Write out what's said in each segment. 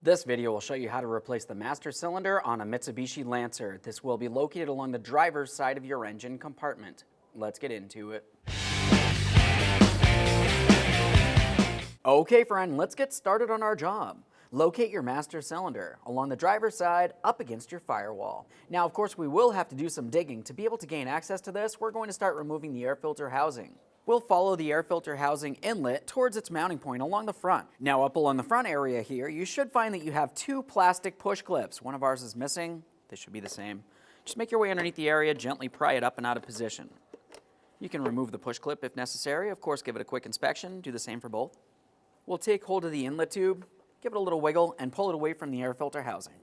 This video will show you how to replace the master cylinder on a Mitsubishi Lancer. This will be located along the driver's side of your engine compartment. Let's get into it. Okay friend, let's get started on our job. Locate your master cylinder along the driver's side up against your firewall. Now of course we will have to do some digging. To be able to gain access to this, we're going to start removing the air filter housing. We'll follow the air filter housing inlet towards its mounting point along the front. Now up along the front area here, you should find that you have two plastic push clips. One of ours is missing. They should be the same. Just make your way underneath the area, gently pry it up and out of position. You can remove the push clip if necessary. Of course, give it a quick inspection. Do the same for both. We'll take hold of the inlet tube, give it a little wiggle, and pull it away from the air filter housing.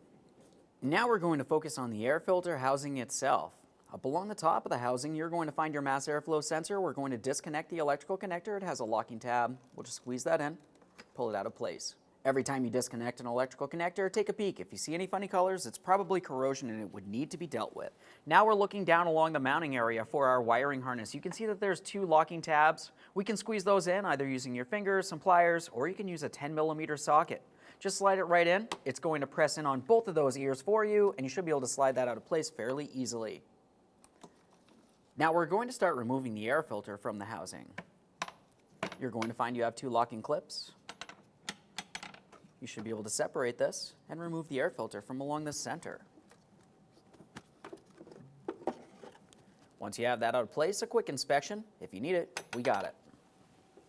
Now we're going to focus on the air filter housing itself. Up along the top of the housing, you're going to find your mass airflow sensor. We're going to disconnect the electrical connector. It has a locking tab. We'll just squeeze that in, pull it out of place. Every time you disconnect an electrical connector, take a peek. If you see any funny colors, it's probably corrosion and it would need to be dealt with. Now we're looking down along the mounting area for our wiring harness. You can see that there's two locking tabs. We can squeeze those in either using your fingers, some pliers, or you can use a 10mm socket. Just slide it right in. It's going to press in on both of those ears for you, and you should be able to slide that out of place fairly easily. Now we're going to start removing the air filter from the housing. You're going to find you have two locking clips. You should be able to separate this and remove the air filter from along the center. Once you have that out of place, a quick inspection. If you need it, we got it.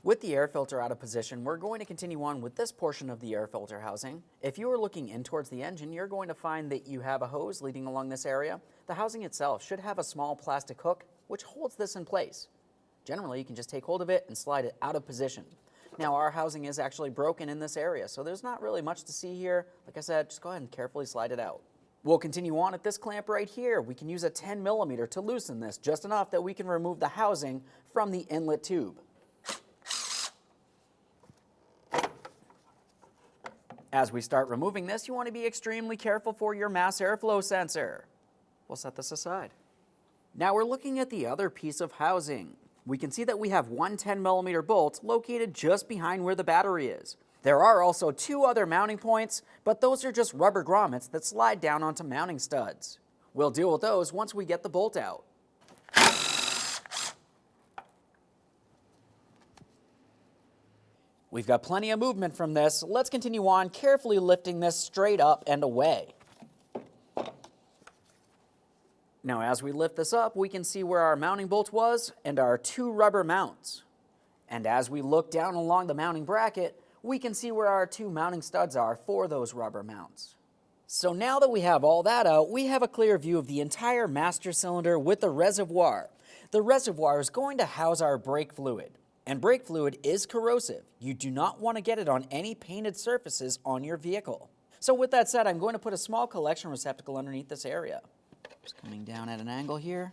With the air filter out of position, we're going to continue on with this portion of the air filter housing. If you are looking in towards the engine, you're going to find that you have a hose leading along this area. The housing itself should have a small plastic hook which holds this in place. Generally, you can just take hold of it and slide it out of position. Now, our housing is actually broken in this area, so there's not really much to see here. Like I said, just go ahead and carefully slide it out. We'll continue on at this clamp right here. We can use a 10mm to loosen this, just enough that we can remove the housing from the inlet tube. As we start removing this, you want to be extremely careful for your mass airflow sensor. We'll set this aside. Now we're looking at the other piece of housing. We can see that we have one 10mm bolt located just behind where the battery is. There are also two other mounting points, but those are just rubber grommets that slide down onto mounting studs. We'll deal with those once we get the bolt out. We've got plenty of movement from this. Let's continue on, carefully lifting this straight up and away. Now as we lift this up, we can see where our mounting bolt was and our two rubber mounts. And as we look down along the mounting bracket, we can see where our two mounting studs are for those rubber mounts. So now that we have all that out, we have a clear view of the entire master cylinder with the reservoir. The reservoir is going to house our brake fluid. And brake fluid is corrosive. You do not want to get it on any painted surfaces on your vehicle. So with that said, I'm going to put a small collection receptacle underneath this area. Just coming down at an angle here.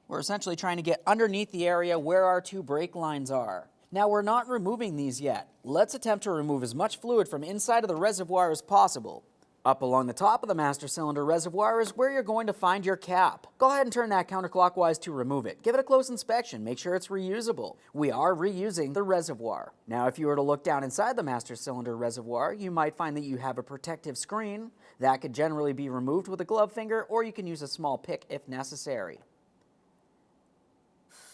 We're essentially trying to get underneath the area where our two brake lines are. Now we're not removing these yet. Let's attempt to remove as much fluid from inside of the reservoir as possible. Up along the top of the master cylinder reservoir is where you're going to find your cap. Go ahead and turn that counterclockwise to remove it. Give it a close inspection. Make sure it's reusable. We are reusing the reservoir. Now, if you were to look down inside the master cylinder reservoir, you might find that you have a protective screen. That could generally be removed with a glove finger, or you can use a small pick if necessary.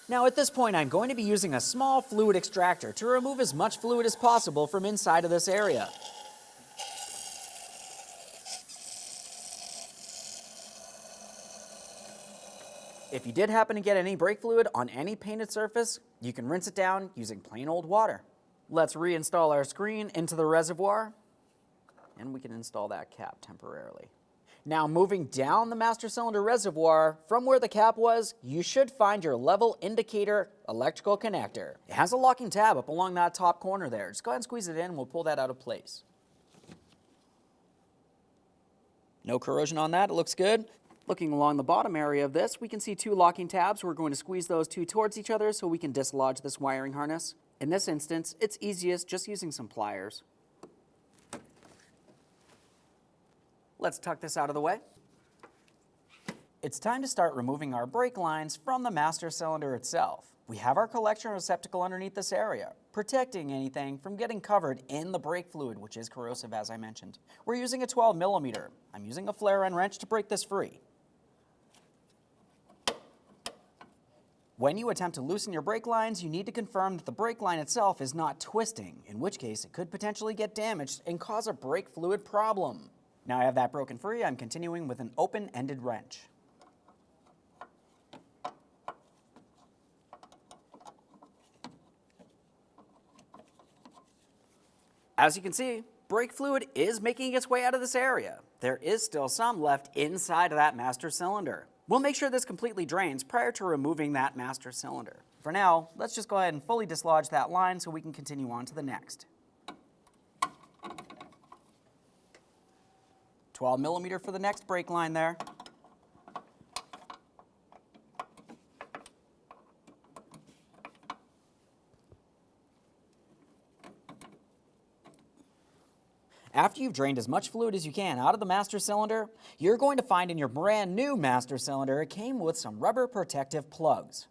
Now, at this point, I'm going to be using a small fluid extractor to remove as much fluid as possible from inside of this area. If you did happen to get any brake fluid on any painted surface, you can rinse it down using plain old water. Let's reinstall our screen into the reservoir, and we can install that cap temporarily. Now moving down the master cylinder reservoir, from where the cap was, you should find your level indicator electrical connector. It has a locking tab up along that top corner there. Just go ahead and squeeze it in, and we'll pull that out of place. No corrosion on that, it looks good. Looking along the bottom area of this, we can see two locking tabs. We're going to squeeze those two towards each other so we can dislodge this wiring harness. In this instance, it's easiest just using some pliers. Let's tuck this out of the way. It's time to start removing our brake lines from the master cylinder itself. We have our collection receptacle underneath this area, protecting anything from getting covered in the brake fluid, which is corrosive as I mentioned. We're using a 12 millimeter. I'm using a flare end wrench to break this free. When you attempt to loosen your brake lines, you need to confirm that the brake line itself is not twisting, in which case it could potentially get damaged and cause a brake fluid problem. Now I have that broken free, I'm continuing with an open-ended wrench. As you can see, brake fluid is making its way out of this area. There is still some left inside of that master cylinder. We'll make sure this completely drains prior to removing that master cylinder. For now, let's just go ahead and fully dislodge that line so we can continue on to the next. 12 millimeter for the next brake line there. After you've drained as much fluid as you can out of the master cylinder, you're going to find in your brand new master cylinder it came with some rubber protective plugs.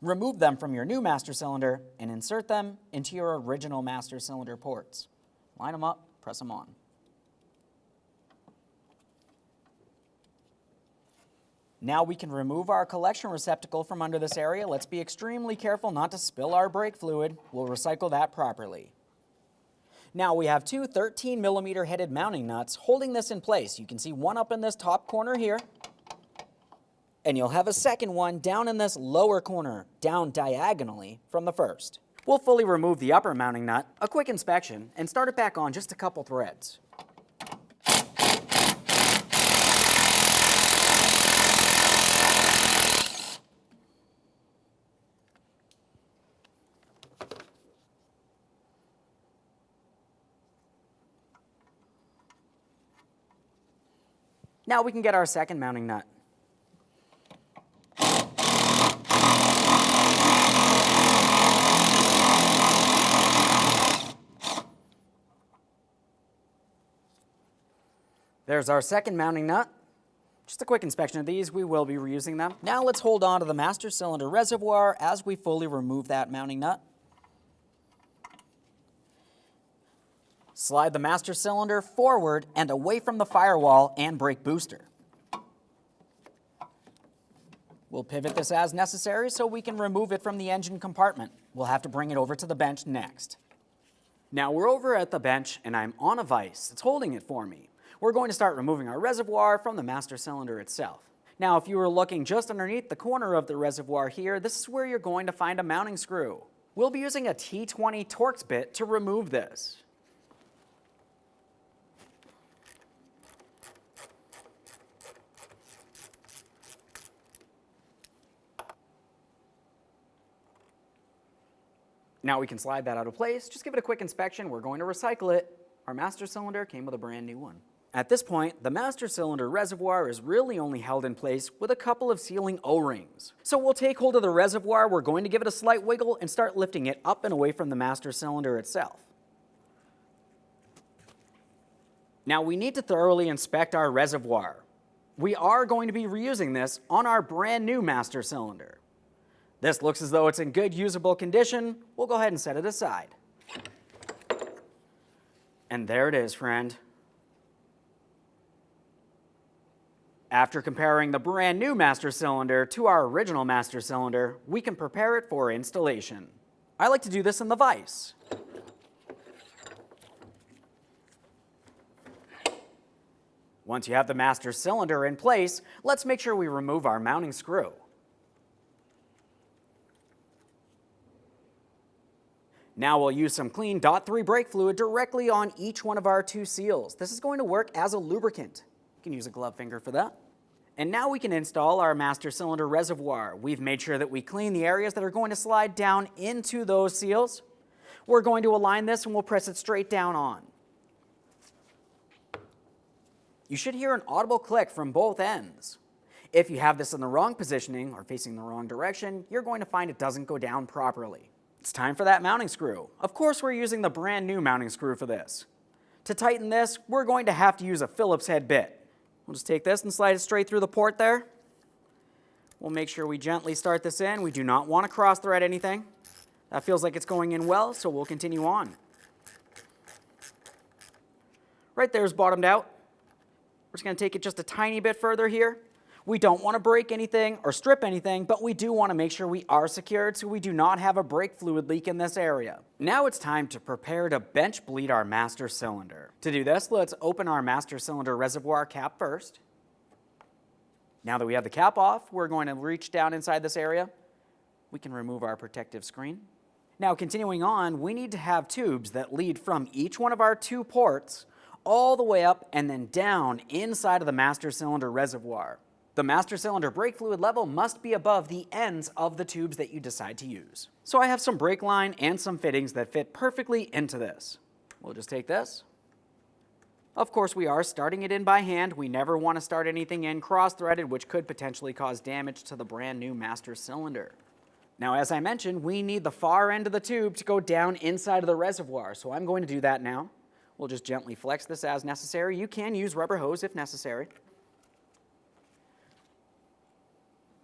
Remove them from your new master cylinder and insert them into your original master cylinder ports. Line them up, press them on. Now we can remove our collection receptacle from under this area. Let's be extremely careful not to spill our brake fluid. We'll recycle that properly. Now we have two 13 millimeter headed mounting nuts holding this in place. You can see one up in this top corner here, and you'll have a second one down in this lower corner, down diagonally from the first. We'll fully remove the upper mounting nut, a quick inspection, and start it back on just a couple threads. Now we can get our second mounting nut. There's our second mounting nut. Just a quick inspection of these, we will be reusing them. Now let's hold on to the master cylinder reservoir as we fully remove that mounting nut. Slide the master cylinder forward and away from the firewall and brake booster. We'll pivot this as necessary so we can remove it from the engine compartment. We'll have to bring it over to the bench next. Now we're over at the bench and I'm on a vise. It's holding it for me. We're going to start removing our reservoir from the master cylinder itself. Now if you were looking just underneath the corner of the reservoir here, this is where you're going to find a mounting screw. We'll be using a T20 Torx bit to remove this. Now we can slide that out of place. Just give it a quick inspection. We're going to recycle it. Our master cylinder came with a brand new one. At this point, the master cylinder reservoir is really only held in place with a couple of sealing O-rings. So we'll take hold of the reservoir, we're going to give it a slight wiggle and start lifting it up and away from the master cylinder itself. Now we need to thoroughly inspect our reservoir. We are going to be reusing this on our brand new master cylinder. This looks as though it's in good usable condition. We'll go ahead and set it aside. And there it is, friend. After comparing the brand new master cylinder to our original master cylinder, we can prepare it for installation. I like to do this in the vise. Once you have the master cylinder in place, let's make sure we remove our mounting screw. Now we'll use some clean .3 brake fluid directly on each one of our two seals. This is going to work as a lubricant. You can use a glove finger for that. And now we can install our master cylinder reservoir. We've made sure that we clean the areas that are going to slide down into those seals. We're going to align this and we'll press it straight down on. You should hear an audible click from both ends. If you have this in the wrong positioning or facing the wrong direction, you're going to find it doesn't go down properly. It's time for that mounting screw. Of course, we're using the brand new mounting screw for this. To tighten this, we're going to have to use a Phillips head bit. We'll just take this and slide it straight through the port there. We'll make sure we gently start this in. We do not want to cross thread anything. That feels like it's going in well, so we'll continue on. Right there's bottomed out. We're just going to take it just a tiny bit further here. We don't want to break anything or strip anything, but we do want to make sure we are secured so we do not have a brake fluid leak in this area. Now it's time to prepare to bench bleed our master cylinder. To do this, let's open our master cylinder reservoir cap first. Now that we have the cap off, we're going to reach down inside this area. We can remove our protective screen. Now continuing on, we need to have tubes that lead from each one of our 2 ports all the way up and then down inside of the master cylinder reservoir. The master cylinder brake fluid level must be above the ends of the tubes that you decide to use. So I have some brake line and some fittings that fit perfectly into this. We'll just take this. Of course, we are starting it in by hand. We never want to start anything in cross-threaded, which could potentially cause damage to the brand new master cylinder. Now, as I mentioned, we need the far end of the tube to go down inside of the reservoir, so I'm going to do that now. We'll just gently flex this as necessary. You can use rubber hose if necessary.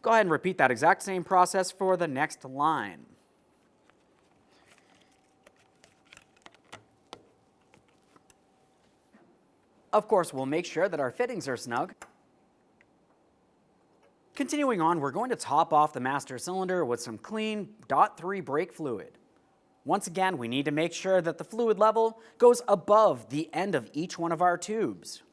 Go ahead and repeat that exact same process for the next line. Of course, we'll make sure that our fittings are snug. Continuing on, we're going to top off the master cylinder with some clean .3 brake fluid. Once again, we need to make sure that the fluid level goes above the end of each one of our tubes.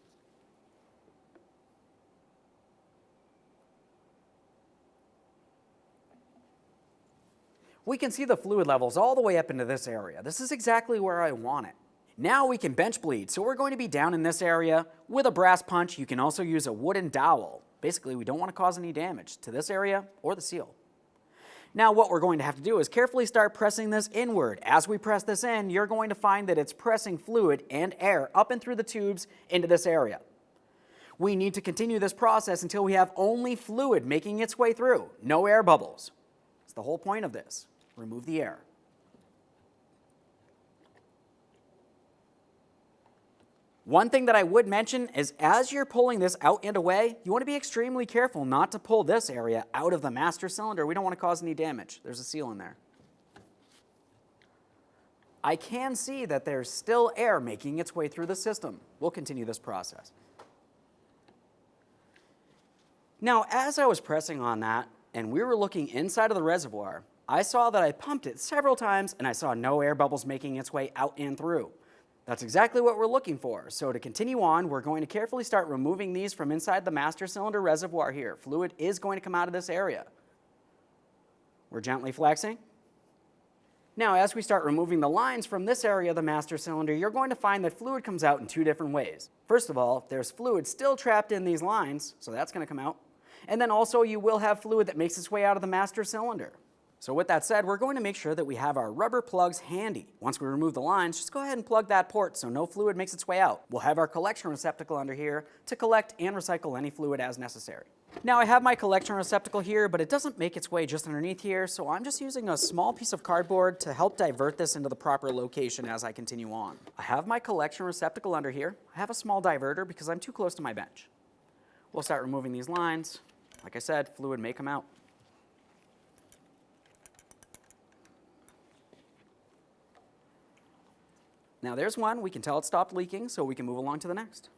We can see the fluid levels all the way up into this area. This is exactly where I want it. Now we can bench bleed, so we're going to be down in this area with a brass punch. You can also use a wooden dowel. Basically, we don't want to cause any damage to this area or the seal. Now what we're going to have to do is carefully start pressing this inward. As we press this in, you're going to find that it's pressing fluid and air up and through the tubes into this area. We need to continue this process until we have only fluid making its way through, no air bubbles. It's the whole point of this. Remove the air. One thing that I would mention is as you're pulling this out and away, you want to be extremely careful not to pull this area out of the master cylinder. We don't want to cause any damage. There's a seal in there. I can see that there's still air making its way through the system. We'll continue this process. Now, as I was pressing on that and we were looking inside of the reservoir, I saw that I pumped it several times and I saw no air bubbles making its way out and through. That's exactly what we're looking for. So to continue on, we're going to carefully start removing these from inside the master cylinder reservoir here. Fluid is going to come out of this area. We're gently flexing. Now, as we start removing the lines from this area of the master cylinder, you're going to find that fluid comes out in 2 different ways. First of all, there's fluid still trapped in these lines, so that's going to come out. And then also you will have fluid that makes its way out of the master cylinder. So with that said, we're going to make sure that we have our rubber plugs handy. Once we remove the lines, just go ahead and plug that port so no fluid makes its way out. We'll have our collection receptacle under here to collect and recycle any fluid as necessary. Now I have my collection receptacle here, but it doesn't make its way just underneath here, so I'm just using a small piece of cardboard to help divert this into the proper location as I continue on. I have my collection receptacle under here. I have a small diverter because I'm too close to my bench. We'll start removing these lines. Like I said, fluid may come out. Now there's one, we can tell it stopped leaking, so we can move along to the next.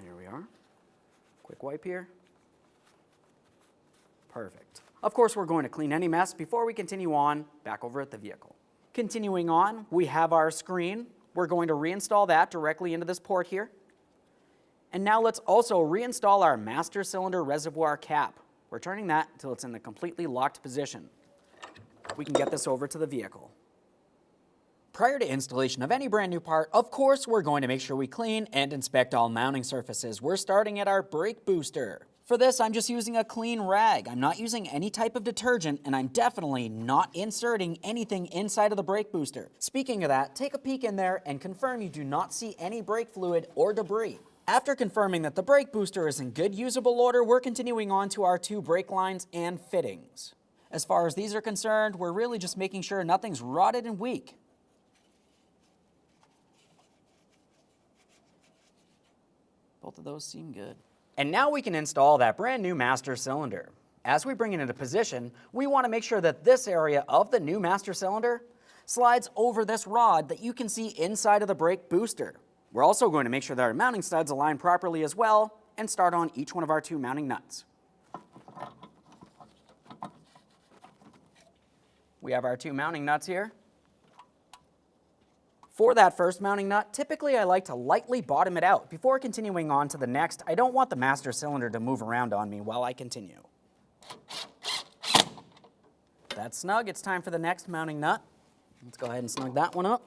There we are. Quick wipe here. Perfect. Of course, we're going to clean any mess before we continue on back over at the vehicle. Continuing on, we have our screen. We're going to reinstall that directly into this port here. And now let's also reinstall our master cylinder reservoir cap. We're turning that until it's in the completely locked position. We can get this over to the vehicle. Prior to installation of any brand new part, of course, we're going to make sure we clean and inspect all mounting surfaces. We're starting at our brake booster. For this, I'm just using a clean rag. I'm not using any type of detergent, and I'm definitely not inserting anything inside of the brake booster. Speaking of that, take a peek in there and confirm you do not see any brake fluid or debris. After confirming that the brake booster is in good usable order, we're continuing on to our 2 brake lines and fittings. As far as these are concerned, we're really just making sure nothing's rotted and weak. Both of those seem good. And now we can install that brand new master cylinder. As we bring it into position, we want to make sure that this area of the new master cylinder slides over this rod that you can see inside of the brake booster. We're also going to make sure that our mounting studs align properly as well and start on each one of our 2 mounting nuts. We have our 2 mounting nuts here. For that first mounting nut, typically I like to lightly bottom it out. Before continuing on to the next, I don't want the master cylinder to move around on me while I continue. That's snug. It's time for the next mounting nut. Let's go ahead and snug that one up.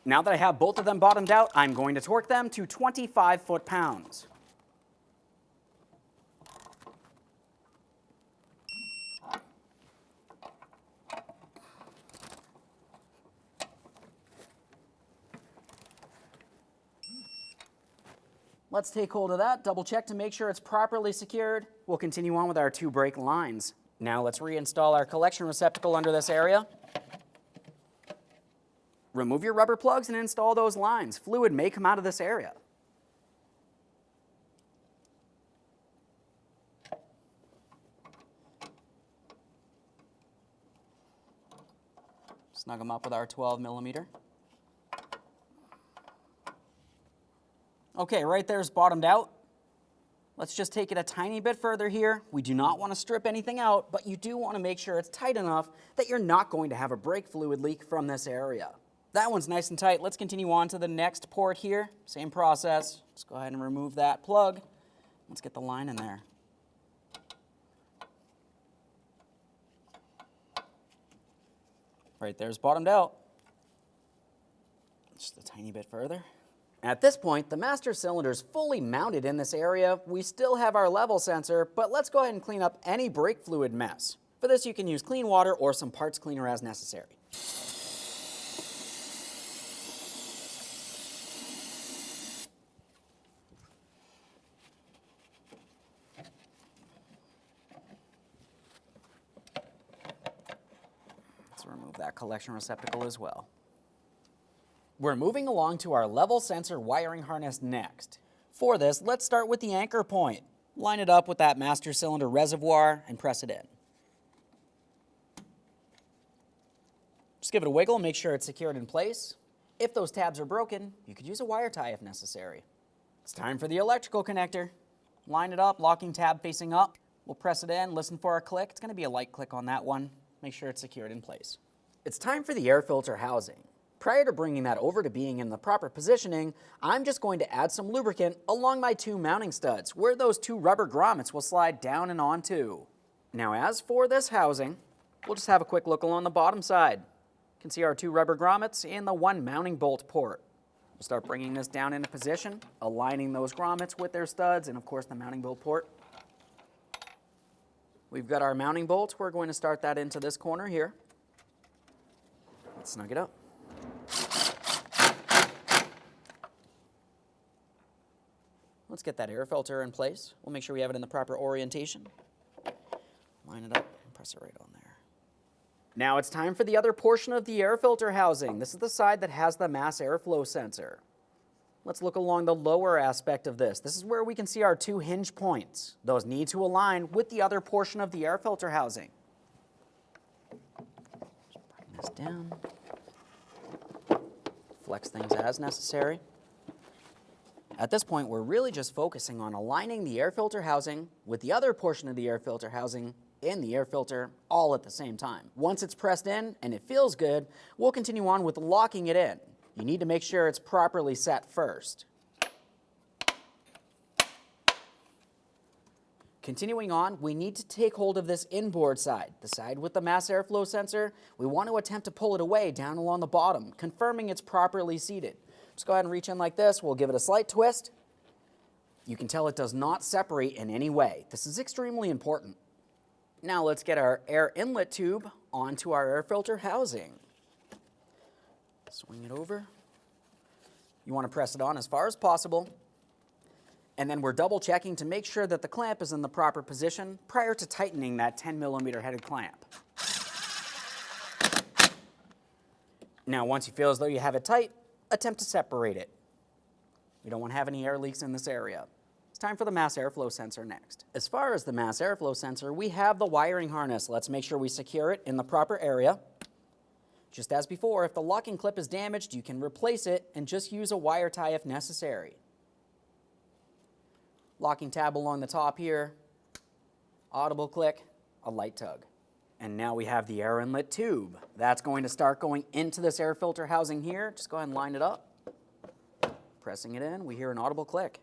Now that I have both of them bottomed out, I'm going to torque them to 25 foot-pounds. Let's take hold of that, double check to make sure it's properly secured. We'll continue on with our 2 brake lines. Now let's reinstall our collection receptacle under this area. Remove your rubber plugs and install those lines. Fluid may come out of this area. Snug them up with our 12 millimeter. Okay, right there's bottomed out. Let's just take it a tiny bit further here. We do not want to strip anything out, but you do want to make sure it's tight enough that you're not going to have a brake fluid leak from this area. That one's nice and tight. Let's continue on to the next port here. Same process. Let's go ahead and remove that plug. Let's get the line in there. Right there's bottomed out. Just a tiny bit further. At this point, the master cylinder is fully mounted in this area. We still have our level sensor, but let's go ahead and clean up any brake fluid mess. For this, you can use clean water or some parts cleaner as necessary. Let's remove that collection receptacle as well. We're moving along to our level sensor wiring harness next. For this, let's start with the anchor point. Line it up with that master cylinder reservoir and press it in. Just give it a wiggle and make sure it's secured in place. If those tabs are broken, you could use a wire tie if necessary. It's time for the electrical connector. Line it up, locking tab facing up. We'll press it in, listen for a click. It's going to be a light click on that one. Make sure it's secured in place. It's time for the air filter housing. Prior to bringing that over to being in the proper positioning, I'm just going to add some lubricant along my 2 mounting studs, where those 2 rubber grommets will slide down and onto. Now as for this housing, we'll just have a quick look along the bottom side. You can see our 2 rubber grommets and the 1 mounting bolt port. We'll start bringing this down into position, aligning those grommets with their studs and of course the mounting bolt port. We've got our mounting bolt. We're going to start that into this corner here. Let's snug it up. Let's get that air filter in place. We'll make sure we have it in the proper orientation. Line it up and press it right on there. Now it's time for the other portion of the air filter housing. This is the side that has the mass airflow sensor. Let's look along the lower aspect of this. This is where we can see our 2 hinge points. Those need to align with the other portion of the air filter housing. Just bring this down. Flex things as necessary. At this point, we're really just focusing on aligning the air filter housing with the other portion of the air filter housing and the air filter all at the same time. Once it's pressed in and it feels good, we'll continue on with locking it in. You need to make sure it's properly set first. Continuing on, we need to take hold of this inboard side, the side with the mass airflow sensor. We want to attempt to pull it away down along the bottom, confirming it's properly seated. Just go ahead and reach in like this. We'll give it a slight twist. You can tell it does not separate in any way. This is extremely important. Now let's get our air inlet tube onto our air filter housing. Swing it over. You want to press it on as far as possible. And then we're double checking to make sure that the clamp is in the proper position prior to tightening that 10 millimeter headed clamp. Now, once you feel as though you have it tight, attempt to separate it. We don't want to have any air leaks in this area. It's time for the mass airflow sensor next. As far as the mass airflow sensor, we have the wiring harness. Let's make sure we secure it in the proper area. Just as before, if the locking clip is damaged, you can replace it and just use a wire tie if necessary. Locking tab along the top here, audible click, a light tug. And now we have the air inlet tube. That's going to start going into this air filter housing here. Just go ahead and line it up. Pressing it in, we hear an audible click.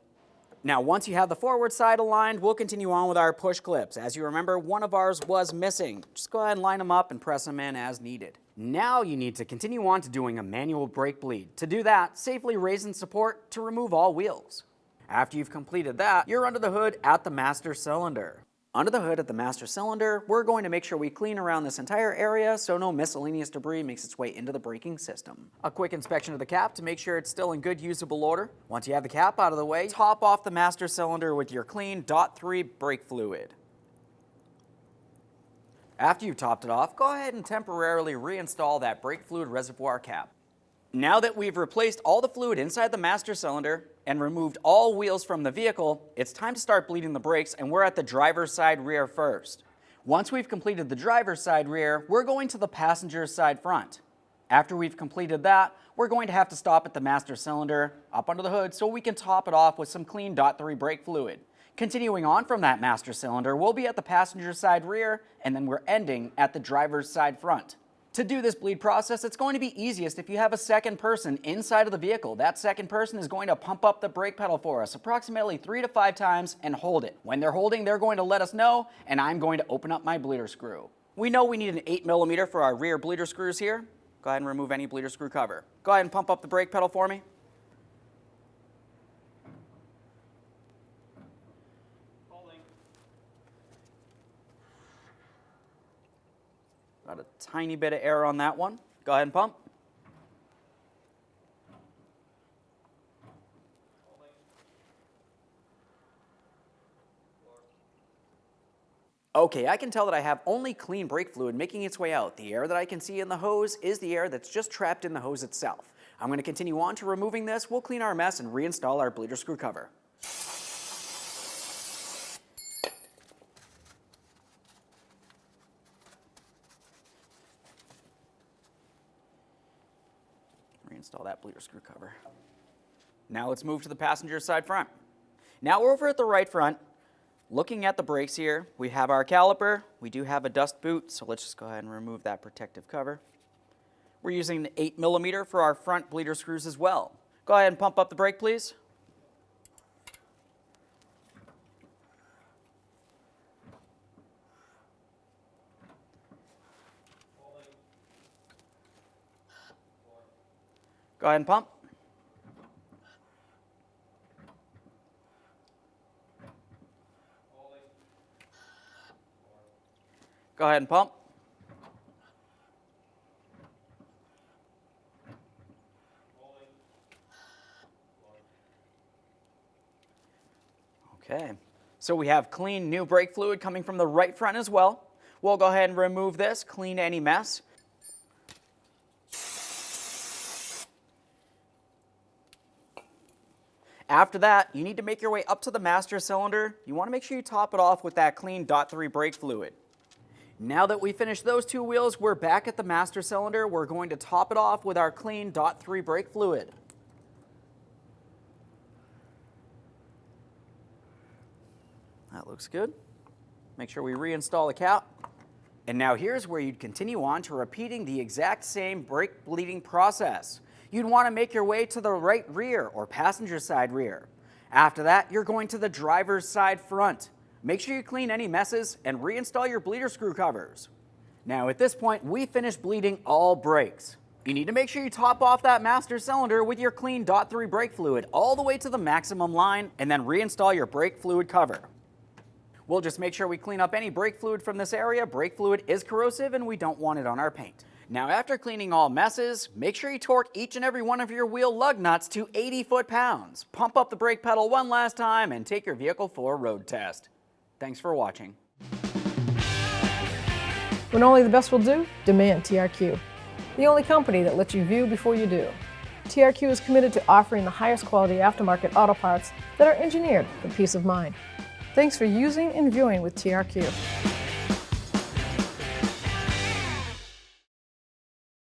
Now, once you have the forward side aligned, we'll continue on with our push clips. As you remember, one of ours was missing. Just go ahead and line them up and press them in as needed. Now you need to continue on to doing a manual brake bleed. To do that, safely raise and support to remove all wheels. After you've completed that, you're under the hood at the master cylinder. Under the hood at the master cylinder, we're going to make sure we clean around this entire area so no miscellaneous debris makes its way into the braking system. A quick inspection of the cap to make sure it's still in good usable order. Once you have the cap out of the way, top off the master cylinder with your clean .3 brake fluid. After you've topped it off, go ahead and temporarily reinstall that brake fluid reservoir cap. Now that we've replaced all the fluid inside the master cylinder and removed all wheels from the vehicle, it's time to start bleeding the brakes, and we're at the driver's side rear first. Once we've completed the driver's side rear, we're going to the passenger's side front. After we've completed that, we're going to have to stop at the master cylinder, up under the hood, so we can top it off with some clean .3 brake fluid. Continuing on from that master cylinder, we'll be at the passenger side rear, and then we're ending at the driver's side front. To do this bleed process, it's going to be easiest if you have a second person inside of the vehicle. That second person is going to pump up the brake pedal for us approximately 3 to 5 times and hold it. When they're holding, they're going to let us know, and I'm going to open up my bleeder screw. We know we need an 8mm for our rear bleeder screws here. Go ahead and remove any bleeder screw cover. Go ahead and pump up the brake pedal for me. Got a tiny bit of air on that one. Go ahead and pump. Okay, I can tell that I have only clean brake fluid making its way out. The air that I can see in the hose is the air that's just trapped in the hose itself. I'm going to continue on to removing this. We'll clean our mess and reinstall our bleeder screw cover. Reinstall that bleeder screw cover. Now let's move to the passenger side front. Now we're over at the right front. Looking at the brakes here, we have our caliper. We do have a dust boot, so let's just go ahead and remove that protective cover. We're using an 8mm for our front bleeder screws as well. Go ahead and pump up the brake, please. Go ahead and pump. Go ahead and pump. Okay, so we have clean new brake fluid coming from the right front as well. We'll go ahead and remove this, clean any mess. After that, you need to make your way up to the master cylinder. You want to make sure you top it off with that clean .3 brake fluid. Now that we finished those two wheels, we're back at the master cylinder. We're going to top it off with our clean .3 brake fluid. That looks good. Make sure we reinstall the cap. And now here's where you'd continue on to repeating the exact same brake bleeding process. You'd want to make your way to the right rear or passenger side rear. After that, you're going to the driver's side front. Make sure you clean any messes and reinstall your bleeder screw covers. Now at this point, we finished bleeding all brakes. You need to make sure you top off that master cylinder with your clean .3 brake fluid all the way to the maximum line, and then reinstall your brake fluid cover. We'll just make sure we clean up any brake fluid from this area. Brake fluid is corrosive and we don't want it on our paint. Now after cleaning all messes, make sure you torque each and every one of your wheel lug nuts to 80 foot-pounds. Pump up the brake pedal one last time and take your vehicle for a road test. Thanks for watching. When only the best will do, demand TRQ. the only company that lets you view before you do. TRQ is committed to offering the highest quality aftermarket auto parts that are engineered for peace of mind. Thanks for using and viewing with TRQ.